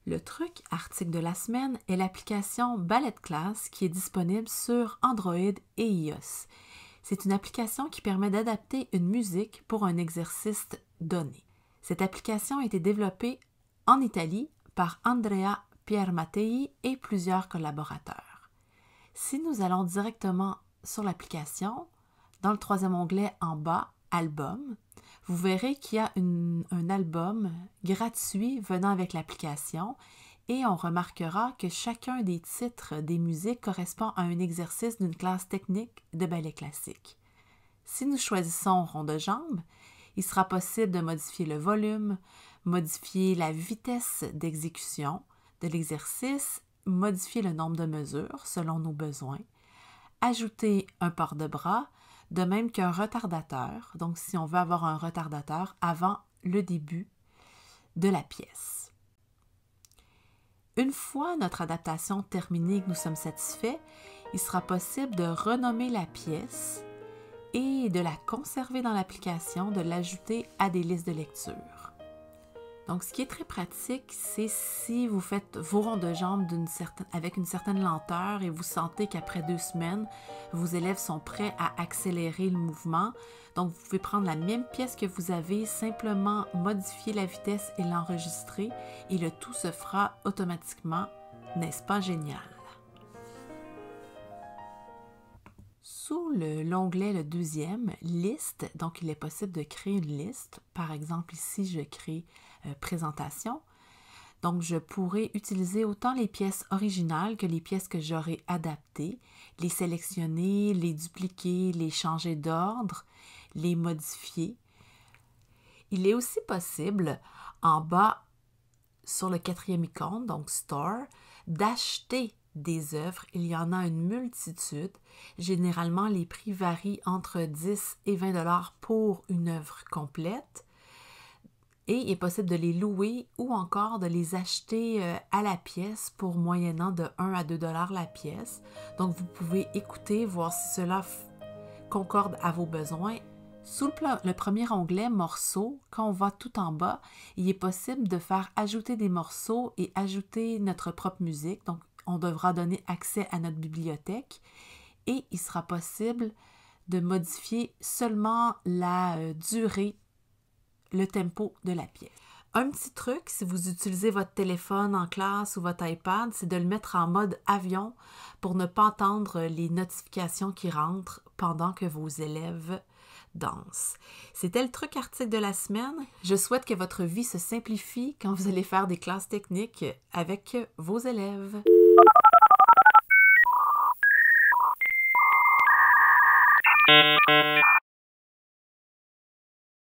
Le truc article de la semaine est l'application Ballet Class qui est disponible sur Android et iOS. C'est une application qui permet d'adapter une musique pour un exercice donné. Cette application a été développée en Italie par Andrea Piermattei et plusieurs collaborateurs. Si nous allons directement sur l'application, dans le troisième onglet en bas, Album, vous verrez qu'il y a un album gratuit venant avec l'application et on remarquera que chacun des titres des musiques correspond à un exercice d'une classe technique de ballet classique. Si nous choisissons rond de jambe, il sera possible de modifier le volume, modifier la vitesse d'exécution de l'exercice, modifier le nombre de mesures selon nos besoins, ajouter un port de bras, de même qu'un retardateur, donc si on veut avoir un retardateur avant le début de la pièce. Une fois notre adaptation terminée et que nous sommes satisfaits, il sera possible de renommer la pièce et de la conserver dans l'application, de l'ajouter à des listes de lecture. Donc, ce qui est très pratique, c'est si vous faites vos ronds de jambes avec une certaine lenteur et vous sentez qu'après 2 semaines, vos élèves sont prêts à accélérer le mouvement. Donc, vous pouvez prendre la même pièce que vous avez, simplement modifier la vitesse et l'enregistrer et le tout se fera automatiquement. N'est-ce pas génial? Sous l'onglet, le deuxième, liste, donc il est possible de créer une liste. Par exemple, ici, je crée présentation. Donc, je pourrais utiliser autant les pièces originales que les pièces que j'aurais adaptées, les sélectionner, les dupliquer, les changer d'ordre, les modifier. Il est aussi possible, en bas, sur le 4e icône, donc Store, d'acheter des œuvres. Il y en a une multitude. Généralement, les prix varient entre 10 et 20 $ pour une œuvre complète. Et il est possible de les louer ou encore de les acheter à la pièce pour moyennant de 1 à 2 $ la pièce. Donc, vous pouvez écouter, voir si cela concorde à vos besoins. Sous le premier onglet, morceaux, quand on va tout en bas, il est possible de faire ajouter des morceaux et ajouter notre propre musique. Donc, on devra donner accès à notre bibliothèque et il sera possible de modifier seulement la durée, le tempo de la pièce. Un petit truc, si vous utilisez votre téléphone en classe ou votre iPad, c'est de le mettre en mode avion pour ne pas entendre les notifications qui rentrent pendant que vos élèves dansent. C'était le truc article de la semaine. Je souhaite que votre vie se simplifie quand vous allez faire des classes techniques avec vos élèves.